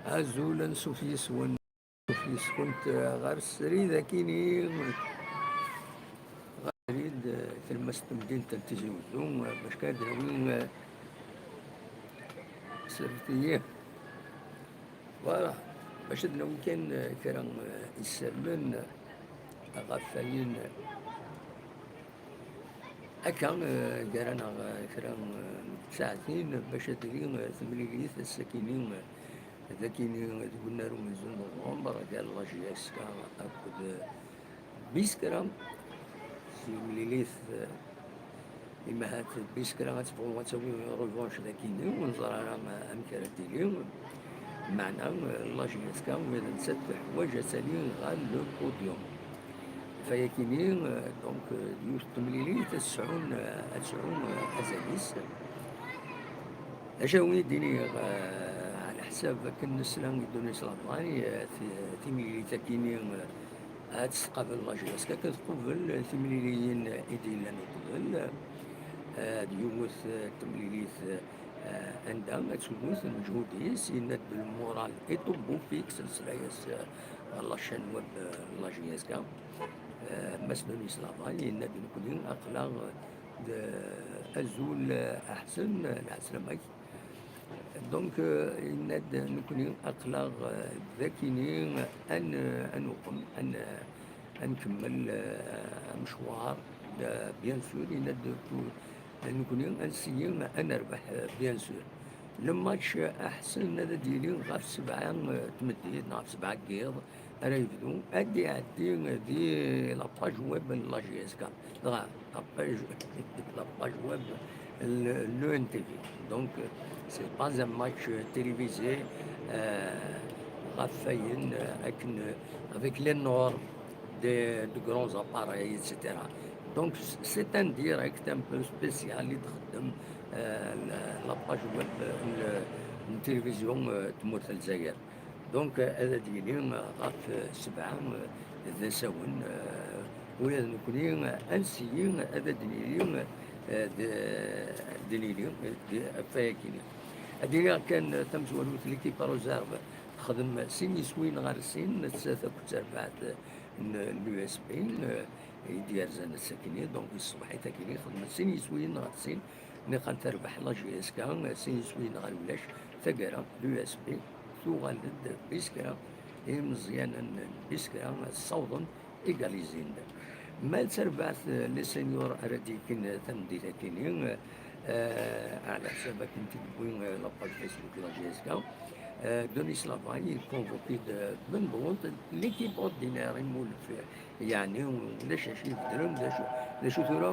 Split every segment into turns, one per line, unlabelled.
عزولا سوفيس كنت غير السري ذاكيني غريد في المست مدينة تلتزي وزوم باش كادر وين سرتيه فوالا باش لو كان كرا يسلن غفاين هكا قرانا كرا ساعتين باش تدري ثمانية الساكنين ذاكيني قلنا رمزون نوفمبر قال الله جياسكا أكد بيسكرا في مليليث إما هات بيسكرا غتبغو غتسوي ريفونش ذاكيني ونزرع راه أمكرا ديالي معنا الله جياسكا وإذا نسات حوايج سالين غال لو بوديوم فيكيني دونك ديوش تمليليث تسعون أزاليس أجاوني ديني على حساب كنسلان يدوني سلطاني في مليليث كيني هاد الثقافة الله جياسكا كتقبل ثمليليين إديلا نقبل ديوث تمليليث عندها تسوث المجهوديس يند بالمورال إطبو فيك سلسلايس الله شنوب الله جياسكا مسنوني سلافاني يند نكونين أقلاغ أزول أحسن العسلامك دونك يند نكونين أقلاغ ذاكينين أن نقوم أن نكمل مشوار بيان سور يند نكونين أنسيين أن نربح بيان سور الماتش أحسن هذا ديالي غاف 7 تمديد غاف 7 كيض راه يبدو أدي دي لاباج ويب لا جي اس كا لاباج ويب لو ان تي في دونك سي با ان ماتش تيليفيزي غافاين لكن افيك لي نورم de grands appareils, etc. Donc c'est un direct un peu spécial اللي تخدم la page web التلفزيون تمثل الجزائر. دونك هذا ديالي غاف 7 ذا ساون ولا نكوني انسيين هذا ديالي ديالي فايكيني هذه كان تم زوالوت ليكيب روزيرف خدم سين يسوين غير سين ثلاثة كتربعت اليو اس بي يدير زان الساكنين دونك الصباح تاكيني خدم سين يسوين غير سين نقال تربح لا جي اس كا سين يسوين غير ولاش ثقرا اليو اس بي ثوغالد بيسكرا مزيانا بيسكرا صوضا ايغاليزين ما تربعت لي سينيور اراديكين تمدي تاكيني على حسابك انت تبوين لاباج فيسبوك لا جي اس كا دونيس لافاي كونفوكي من بونت ليكيب اوردينير يمولف يعني ولاش شي يبدلهم لاش ثورا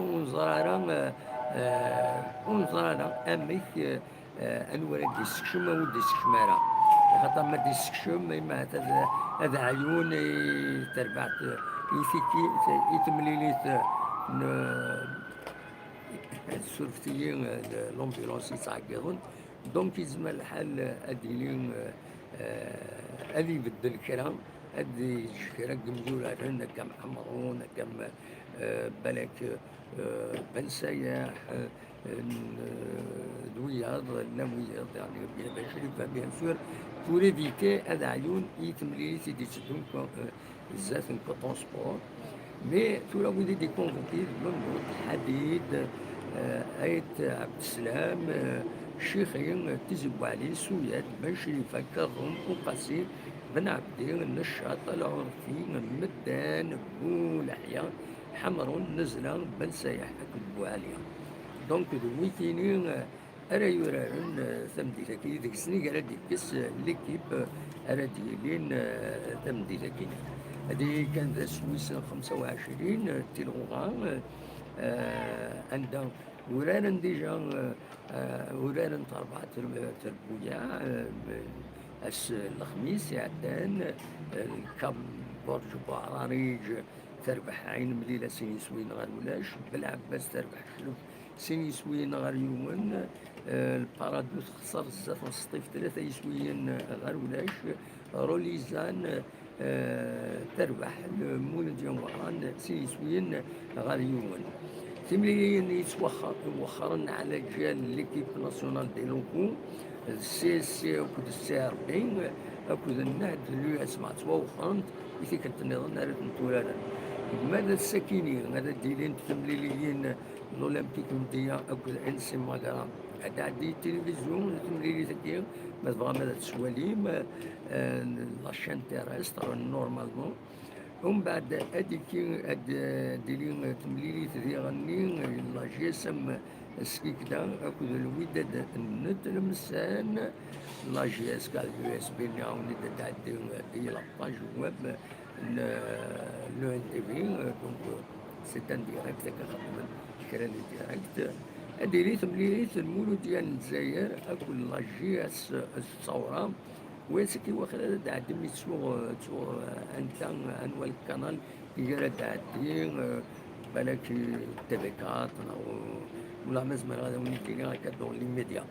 ونزرارا اميك انوار ديسكشم او ديسكشمارا خاطر ما ديسكشم ما هذا عيون تربعت يثيكي يتمليليت السورفتيين لومبيلونس يتعقدون دونك يزم الحال اديلين ادي يبدل كلام ادي كرا قمزولا كم حمرون كم بالك بن سياح دوياض نوياض يعني باش بيان سور بور ايفيتي هذا عيون يتمليت يدي تدون بزاف كو سبور مي تورا ولي دي كونفوكي من الحديد آية عبد السلام الشيخين تزبوا عليه سويات بن شريفة كرم وقاسم بن عبدين النشاط العرفي مدان بو لحيا حمر نزلان بن سياح كتبوا عليها دونك دويتيني أرا يورارن ثمديلكي ديك السنة قال ديكس ليكيب أرا ديالين ثمديلكي هذه كان ذا سويسرا 25 تيلوغان عندها ورارا ديجا ورارا أربعة تربويا الخميس يعدان الكاب برج بعراريج تربح عين مليلة سيني سوين غير ولاش بالعباس تربح شلوف سيني سوين غير يومن البارادوس خسر الزاف السطيف 3 يسوين غير ولاش روليزان تربح المولد يوم وهران سيني سوين غير يومن تمليين يتوخرن على جال ليكيب ناسيونال دي لوكو السي سي وكود السي 40 أكود النهد اللي اسمع توخرت يثيك النظام راه نتولى ماذا السكينين هذا ديلين تمليليين الأولمبيك مديا أكود انسي ماغرام هذا عندي التلفزيون تمليلي ثكيا ما تبغى ماذا تسواليم لاشين تيرستر نورمالمون ومن بعد هذيك هاد ديلي تمليلي ذي غني لا جي اس ام سكي كدا اكود الوداد النت المسان لا جي اس كا اليو اس بي نعاوني تعدي دي لاباج ويب لو ان تي في دونك سي ان ديريكت كنخدم كرا ديريكت هادي تمليلي المولود ديال الجزائر اكل لا جي اس الثوره ويسكي وخلا دعدي سور انت انوال القناه يجرى دعدي بالك تي 4 ولا مزمر هذا وليتي هكا دون لي ميديا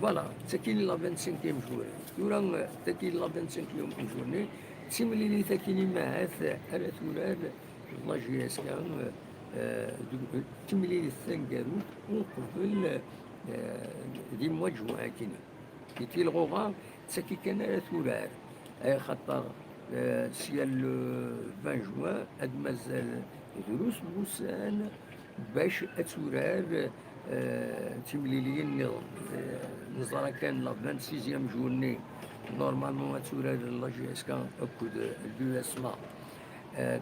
فوالا تاكين لا 25 جورني يورا تاكين لا 25 جورني تيملي لي تاكيني معاث على تولاد لا جي اس كان تملي لي الثنقاروت ونقبل دي مواجهه كيني كي الغوغا تسكي كان على تولار خاطر سيال 20 جوان هاد مازال دروس بوسان باش اتولار تمليليين النظام نظرا كان لا 26 جورني نورمالمون اتولار لا جي اس كان اكود اليو اس لا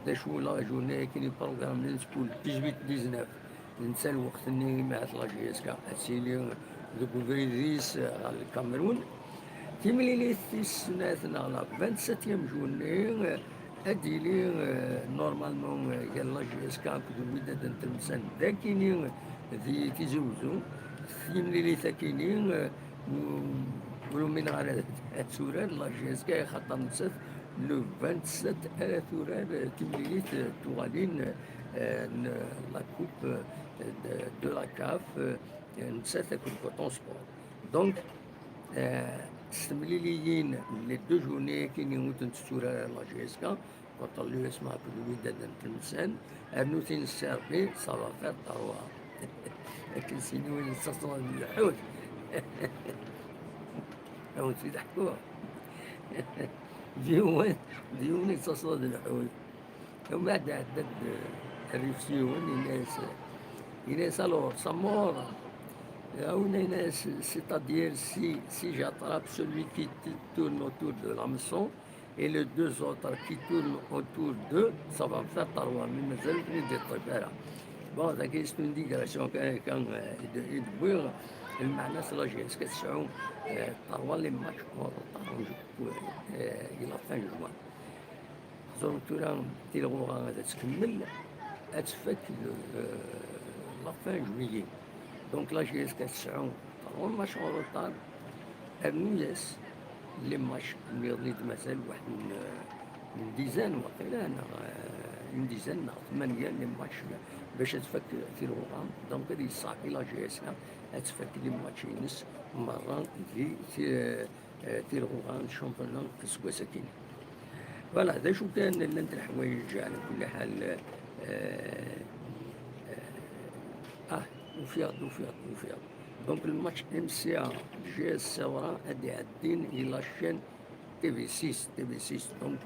داشو لا جورني كاين بروغرام اللي تقول 18 ننسى الوقت اني مع لا جي اس كا اسيلي دوك الفريديس على الكاميرون تيملي لي السنات على 27 جوني اديلي نورمالمون قال لا جي اس كا كدو وداد نتمسن ذاكيني ذي تيزوزو تيملي لي ثاكيني ولو من على السوران لا جي اس كا خاطر نسات لو 27 على ثوران تيملي لي توالين لا كوب de la CAF نسات كوطون سبور دونك استمليليين لي دو جورني كاينين تنستورا لا جي اس كا كونتر لو اسمها كل وداد تلمسان ارنوتين السارقي صافا فير طروا لكن سينوين نتصل بالحوت حوت يضحكوا ديون يتصل بالحوت ومن بعد عدد الريفسيون الناس الور سمور c'est-à-dire si j'attrape celui qui tourne autour de l'hameçon et les deux autres qui tournent autour d'eux, ça va me faire tarouan. Mais مازال ندير الطيبارة. بون هذا كيسمى ديكراسيون كان يدبر المعنى سلاجي اسكو تسعو tarouan لي ماتش إلى فان جوان. زون تورا تيلغوغا هذا تكمل أتفك لا فان جويي. دونك لا جي اس كتسعو طرون ماتش اون روطار ارنوياس لي ماتش اللي غادي مازال واحد من ديزان وقيلا انا من ديزان 8 لي ماتش باش تفك في الغرام دونك هادي صافي لا جي اس تفك لي ماتش ينس مرة في الغرام شامبيون سكواساكين فوالا هذا شو كان لنت الحوايج على كل حال وفيض دونك الماتش ام سي ا جي اس ثورة هادي عدين الى شين تي في 6 دونك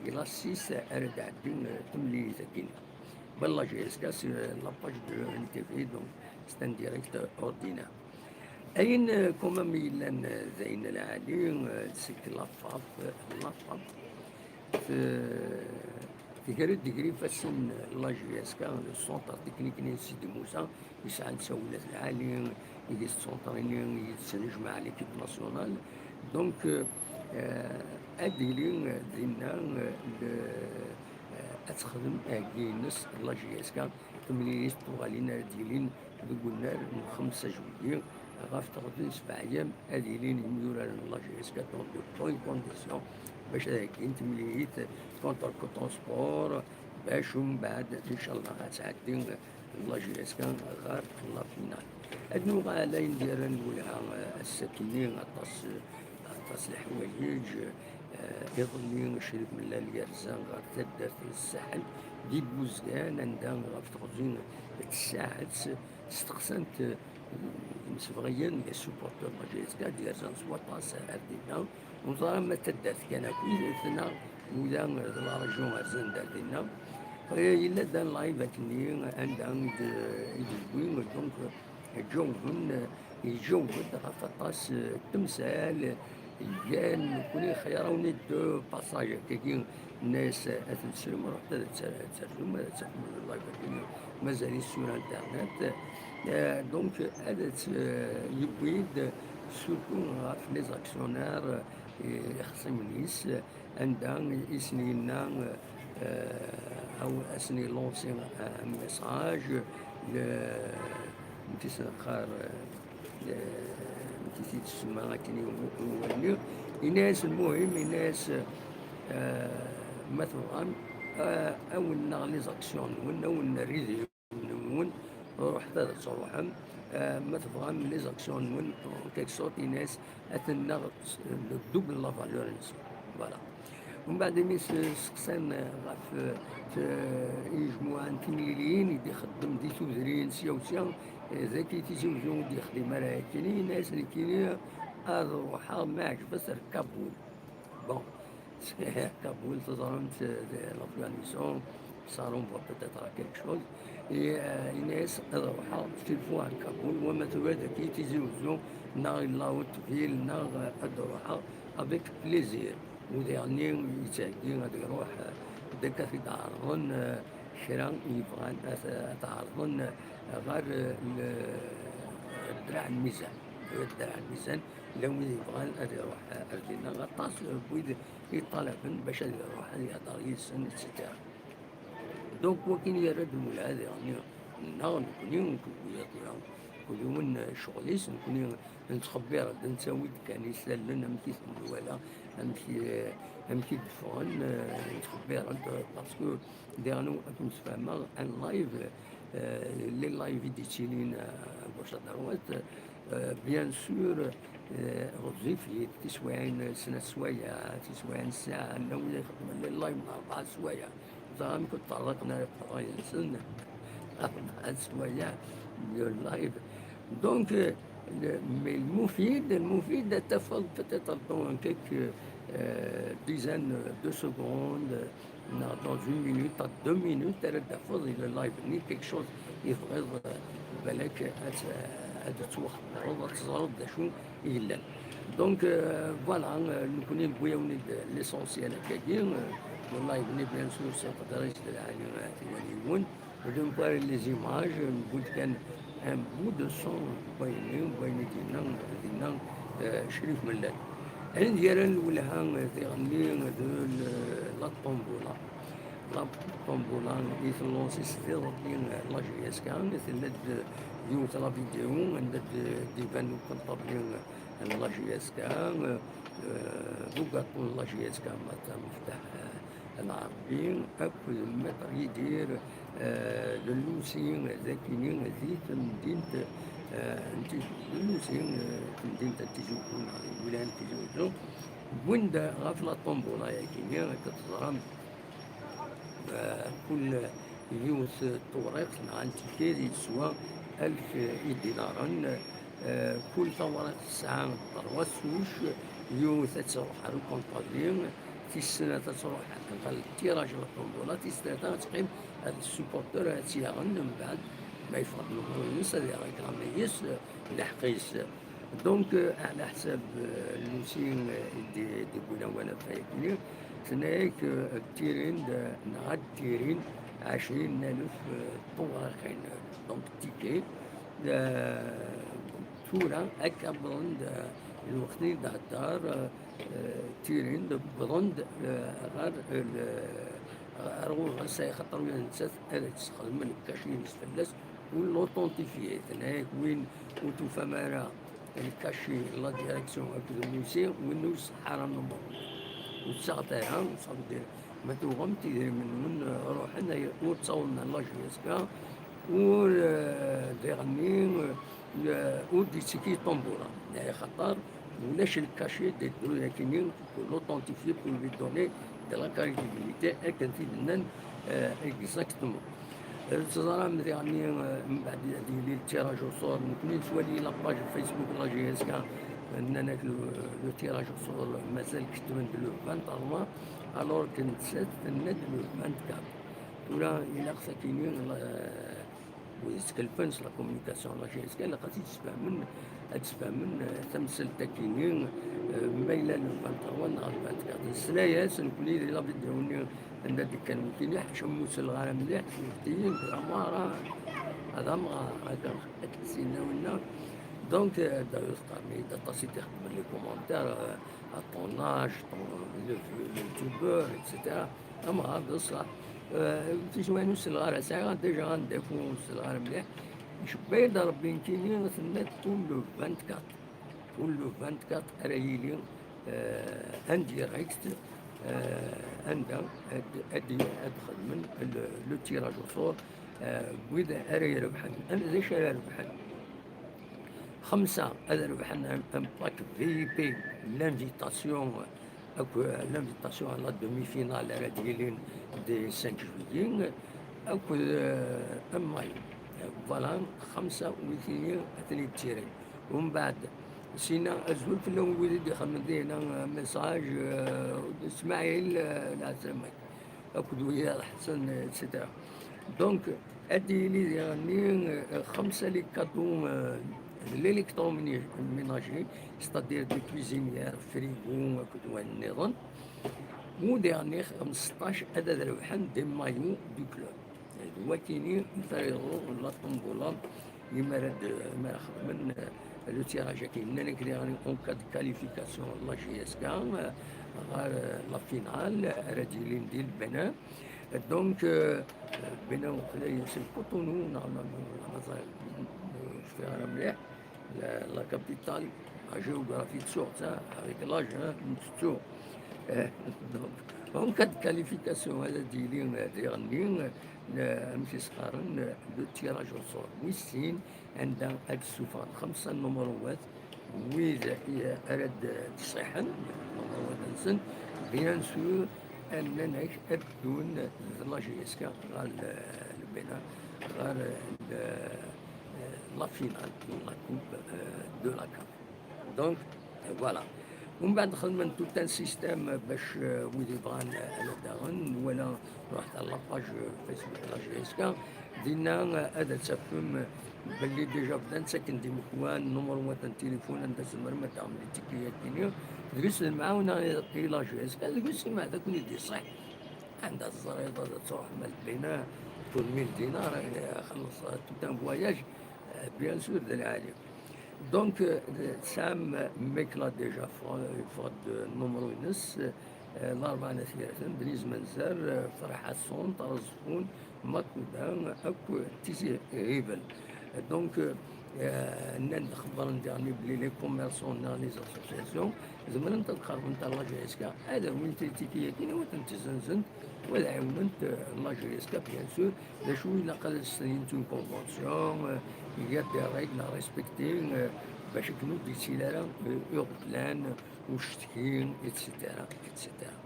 الى 6 راه عدين تملي ثاكين بالله جي اس كا سي لاباج دو ان تي في دونك سي ان ديريكت اوردينار اين كومام يلان زين العالي سيك لافاب تقريد ديجري فاسن لا جي اس كا لو سونتر تكنيك ني سيدي موسى يسعى نسولات العالي يجي السونترينيون يتسنج مع ليكيب ناسيونال دونك اديلي دينا اتخدم كينس لا جي اس كا تمليس طوالين ديالين قلنا من 5 جويلية غاف تغدن 7 ايام اديلين يميورا لا جي اس كا دون دو بوين كونديسيون باش هاكين تمليت كونتر كوطون سبور باش ومن بعد ان شاء الله غتعدي لا جي اس كان غير لا فينال هاد النوع لا ندير نقولها الساكنين غطاس الحوايج يظني شريك من اليرزان غير تدار في الساحل دي بوزكان عندها غاف تخزين الساعات استقسمت مسفغيين لي سوبورتور ما جايز كاع ديال سواطاس أردينا ونظام ما تدات كان كوي ثنا ولا لا ريجيون أرزان داردينا إلا دان لايف أكني عندها يجوين دونك يجود غطاس التمثال يان كوني خيروني دو باساج كي الناس أتنسلم رحت تسلم تحمل اللايف أكني مازال سور انترنت دونك هذا يبيد سورتو في لي زاكسيونير يخصم الناس عندها يسنينا او اسني لونسي ان ميساج تسخر تسمع كني ولي الناس المهم الناس مثلا او لي زاكسيون ون ريزي ون رحت تصرحهم مثلا لي زاكسيون ون كيك سورت الناس اتنا دوبل لا فالور فوالا ومن بعد ميس سقسان غاف مجموعة تمليليين يدي خدم دي توزرين سيا وسيا ذاكي تيزوجون دي خدمة راه كاينين ناس اللي كاينين روحها ما عجبتش كابول بون كابول تظلمت لافغانيسون صاروا peut-être quelque chose et الناس روحها تلفوها كابول وما تواد كي تيزوجون نار الله تفيل نار روحها افيك بليزير وديرني يتعدي غادي يروح داك تعرضن شرا يبغى تعرضن غير الدراع الميزان الدراع الميزان لو يبغى غادي يروح أردنا غطاس بويد يطالبن باش يروح يهضر يسن اتسيتيرا دونك وكين يرد المول هذا يعني نغم كوني كل يوم شغليس نكوني نتخبر نسوي كان يسلن امشي ولا امشي دفون نتخبر باسكو ديرنو كنت فاهمة ان لايف لي لايف ديتيلين واش دروات بيان سور وظيفي تسوين سنة سوايع تسوين ساعة لو يخدم لي لايف 4 سوايع زعما كنت طرقنا سنة 4 سوايع لايف دونك مي المفيد تفضل peut-être dans quelques dizaines de secondes dans 1 minute à 2 minutes تفضل إلى اللايف ني quelque chose يفرض بالك تتوخر تزرد شو إلا دونك فوالا نكوني بويا ليسونسيال هكاكي والله بني بيان سور سيقدر يشتغل على اليوم ودون بار لي زيماج نقول كان ان بو دو سون بين دينا شريف ملال عندي انا الاولها تغني لا طومبولا لا طومبولا يتلونسي ستيل لا جي اس كان مثل يوت لا فيديو عند ديفان كونطابلين لا جي اس كان بوكاتون لا جي اس كان مفتاح العربيين أكل المتر يدير للوسين ذاكينين زيت مدينة للوسين مدينة تيجوكون ولاية تيجوكون وين غافلة طنبولة ياكينين كتزرم كل يوث طوريق عن تكيري سوا 1000 دينارا كل طوريق الساعة تروسوش يوث تروح على الكونطابلين في السنة تروح التيراج الطنبولة في السنة تقيم هاد السوبورتور هاد سياغن من بعد ما يفرق النص هادي راه كراميس لحقيس دونك على حساب المسين دي بولاوانا فايكني تنايك التيرين نغاد تيرين 20,000 طوارقين دونك تيكي تورا هكا بروند الوقتين تاع الدار تيرين بروند غير روح سيخطر وين نسات هذا تستخدم الكاشين فلاس ولوطونتيفيي هناك وين وتوفى مانا الكاشي لا ديريكسيون هكذا الموسي وين حرام نمر وتساعتها وصافي ما توغم تيدير من روح هنايا وتصورنا لا جيسكا و ديغني ودي تيكي طنبولا يعني خطر ولاش الكاشي دي لكن لوطونتيفيي بور لي دوني de la crédibilité et que finalement exactement التظاهرة يعني من بعد هذه التيراج وصور نكوني تولي لاباج الفيسبوك لا جي اس كا اننا لو تيراج وصور مازال كتبن لو 23 الور كنت سات الند لو 24 ولا الى ساكنين ويتكلفنش لا كومونيكاسيون لا جي اس كا لقيتي تفهم من تمثل تاكينين ميلا لو 23 نهار 24 السلاياس نكوني لا بدوني ان ديك كان ممكن حشموس الغانا مليح شفتيين عمارة هذا ما هكا سينا ونا دونك دايوس مي داتا سي تخدم لي كومونتير الطوناج اليوتيوبر اكسيتيرا اما هذا الصح في جوانوس الغانا ساعة ديجا غندافو الغانا مليح شبيد ربي نكيني ثنا طول لو 24 طول لو 24 رايلي ان ديريكت عندها ادخل من لو تيراج وصور واذا اري ربحا انا ليش اري ربحا 5 هذا ربحا ان باك في بي لانفيتاسيون اكو لانفيتاسيون على دومي فينال على ديالين دي 5 جويي اكو ماي فوالا 35 اثنين تيري ومن بعد سينا الزول في اللون ولد يخمم هنا ميساج اسماعيل العسلمك اكو ويا الحسن اتسيتيرا دونك ادي لي يعني 5 لي كادو ليليكترو ميناجي ستادير دي كويزينيير فريغو اكو النظام وديرني 15 عدد ربحان دي مايو دو كلوب هو كاينين يفرغوا لا طنبوله يمرد ما من لو تيراج كاين انا كري راني اون كاد كاليفيكاسيون لا جي اس كا لا فينال راجلين ديال البنات دونك بنا وقيلا سي كوتونو نورمالمون فيها مليح لا كابيتال لا جيوغرافي تسوق تاع افيك لاج نتسو دونك كاد كاليفيكاسيون هذا ديالين ديالين ماشي صغارن لو تيراج وصور ويسين عندها هاد السفر 5 نمروات وإذا أراد تصحن نمروات نسن بيان سور أننا أبدون لا جي اس كا غال البناء غال لا فينال لا كوب دو لا كاب دونك فوالا ومن بعد خدمنا توت ان سيستيم باش ويلي بغان على داغن ولا رحت على لاباج فيسبوك لا جي اس كا دينا هذا تفهم باللي ديجا بدا نسكن دي مكوان نمر وطن تليفون انت سمر تعمل تكيات كينيو تجلس المعاونه لا جي اس كا تجلس مع ذاك اللي دي صح عندها الزريطه تروح مال بينا 1000 دينار خلص توت ان فواياج بيان سور العالي دونك سام ميكلا ديجا فقد نمرو ينس الأربعة ثلاثة بنيز منزر فرحة صون طرزفون مكودان أكو تيزي هيبل دونك نان خبر نديرني بلي لي كوميرسون نا لي زاسوسياسيون زعما انت تقرب انت لا جي اس كا هذا وين تيكي كاين هو تنتزنزن ولا عاونت لا جي اس كا بيان سور لا شو الا قال سينتون كونفونسيون يا دي ريغل ريسبكتي باش يكونوا دي سيلارا اوربلان وشتكين اتسيتيرا اتسيتيرا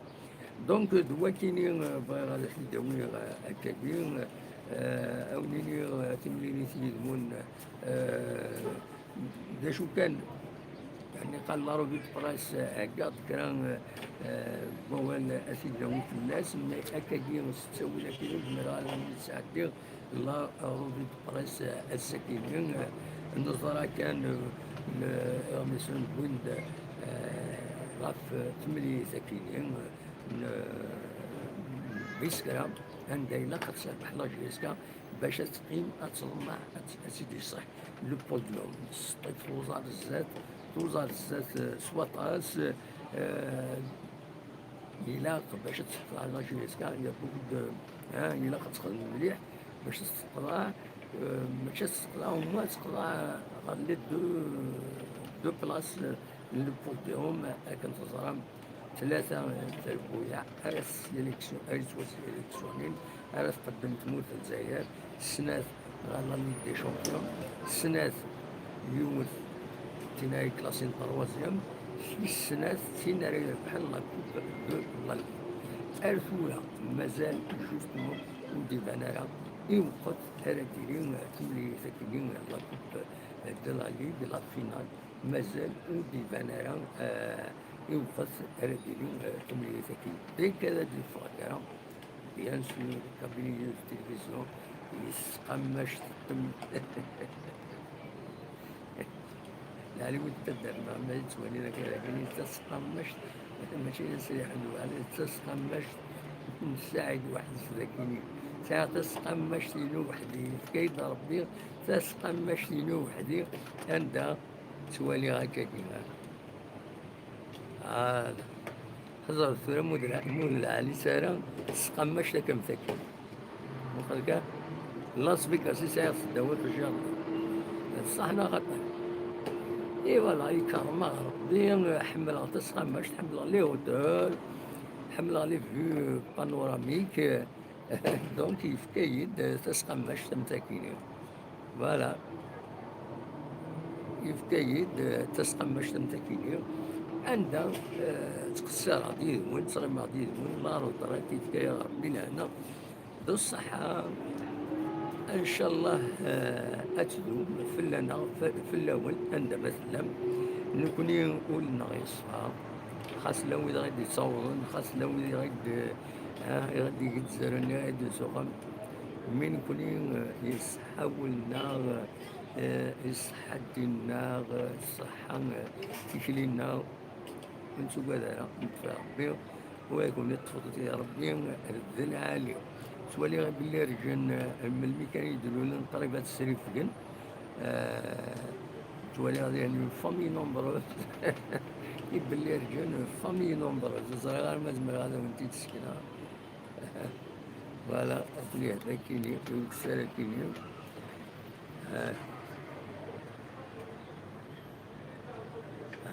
دونك دوا كاينين بغا غادي نداوي هكاكين اوليني تمليني تيدمون دا شو كان يعني قال لا روبيت برايس هكا كران موال اسيد لهم في الناس مي هكاكين تسوي لك المراه من ساعتين لا روبيت برايس السكينين النظرة كان مثلا ويند غاف تملي ساكنين بيسكرا عندها إلا قد سربح لا جيسكا باش تقيم تصلح اسيدي صح لو بوديوم سطيت في وزارة الزاد وزارة الزاد سواطاس إلا باش تطلع لا جيسكا يا بود إلا قد تخدم مليح باش تطلع ماشي تقطع هما تقطع غادي دو بلاص لو بوديوم كنت زرام 3 تربويا أرس سيليكسيون أرس سيليكسيونين أرس قدمت موت الجزائر السنات غالا ليغ دي شامبيون السنات يوث تيناي كلاسين تروازيام في السنات تيناي بحال لا كوب دو لا الأولى مازال جوستمون ودي بنايا يوقف هذاك تملي ساكنين لا كوب de la Ligue, la finale مازال ودي فانيرا يوقف هذاك تملي ساكن ديك هذا الفقرة بيان سور كابيني التلفزيون يسقمش التم يعني وتقدر ما تولي لك لكن تسقمش ماشي نسيح على تسقمش نساعد واحد ذاكيني ساعة تسقمش لينو وحدي كيد ربي تسقمش لينو وحدي عندها تولي هكا كيما هذا حضر ثورة مول العالي سارة تسقمش لك مساكين وخلقا لاس فيغاس ساعة صداوات الجار صحنا غطا اي فوالا يكرم ربي حمل تسقمش تحمل لي هوتيل حمل لي فيو بانوراميك دونك يفكايد تسقمش تمساكين فوالا يفكايد تسقمش تمساكين عندها تقصر عديد وين تصرم عديد وين لا رضا يفكاي ربي لهنا ذو الصحة ان شاء الله اتدوم في الاول عند مثلا نكوني ولنا يصفى خاص لو إذا غادي يتصورون خاص لو إذا غادي يتزرن غادي يسوقهم من كوني يسحاولنا يصحى ديالنا الصحة تكلينا نتو كذا نتفاهم ربي ويكون يتفضل يا ربي الذل عالي تولي غير بلي رجال ملي كانوا يديروا لنا طريقة السريف كن تولي غادي يعني فامي نومبروز يبان لي رجال فامي نومبروز صغير ما زعما هذا وانت تسكنها فوالا اللي هذا كاينين والكسالة كاينين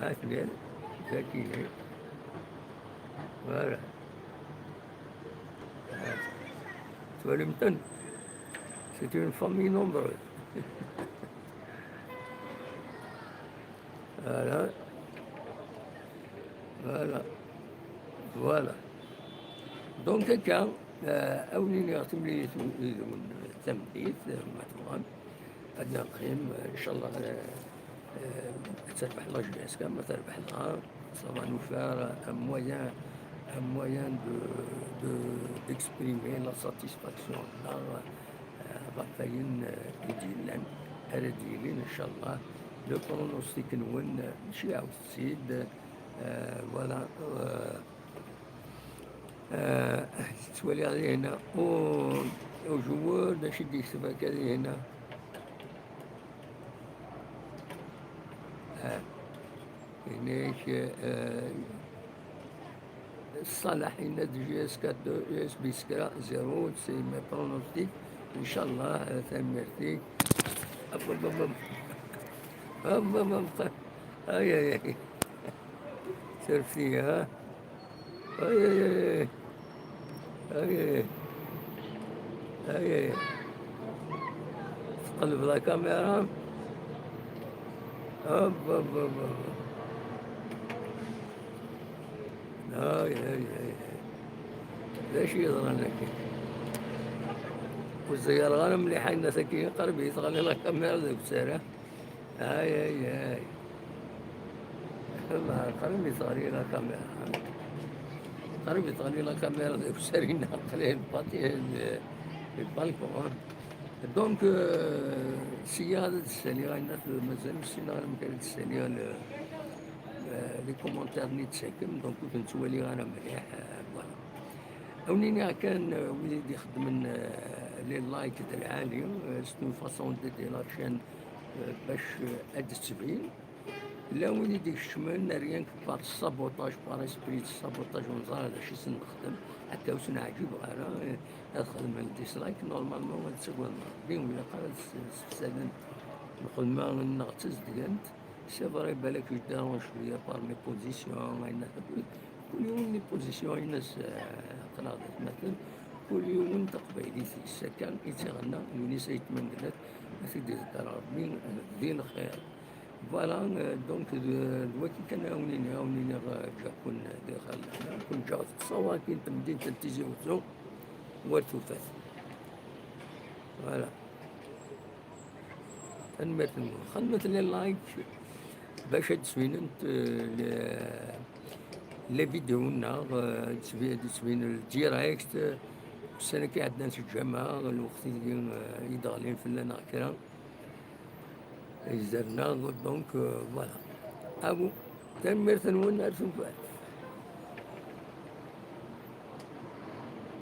هاكلين ذا كاينين فوالا تولي متن c'est une famille nombreuse voilà voilà voilà دونك هكا أولين يعطيهم لي التمديد مثلا عندنا قيم إن شاء الله تربح لا جيس كما تربح لها سافا نو فار un moyen d'exprimer la satisfaction غفاين يديلن أرديلين إن شاء الله لو برونوستيك نون ماشي عاود تزيد فوالا تولي عليه هنا وجوار باش يدي يكتب هكا هنا هناك الصلاح هنا دي جي اس 4 اس بي سكرا زيرو سي مي برونوستيك ان شاء الله ثمرتي هاي هاي سير فيها هاي هاي هاي تقلب لا كاميرا هاي هاي ليش يضرن لك والسيارة غنم اللي حينا سكين قربي يتغني لك كاميرا ذاك السارة هاي قربي يتغني لك كاميرا قربي يتغني لك كاميرا ذاك السارة نقليه الباطي البالكون دونك السيارة السالية الناس مازال السيارة كانت السالية لي كومونتير اللي تساكم دونك كنت نتولي انا مليح فوالا اونيني كان وليد يخدم لي لايك تاع العالي سنو فاسون دي لاشين باش اد التبعيل لا وليد يشمل ريان بار السابوتاج بار اسبري السابوتاج ونزار هذا شي سنخدم حتى واش نعجب انا نخدم الديسلايك نورمالمون هاد السكوان بين ولا قال السادن نخدم نغتز ديالت سي فري بالك يدارون شويه بار مي بوزيسيون كل يوم لي بوزيسيون الناس قناضت مثلا كل يوم تقبيلي في السكن يتغنى يونس يتمنى سيدي ربي دين خير فوالا دونك دلوقتي كنعاونيني جا كون داخل كون جا تصور كي تمدين تلتزم ورثو فات فوالا تنمية المخ خدمة لي لايك باش تسويننت لي فيديونا تسوين الديراكت السنة كي عندنا في الجامعة الوقت اللي يدغلين في لنا كرا زرنا دونك فوالا أبو تنمية نون أرسم فؤاد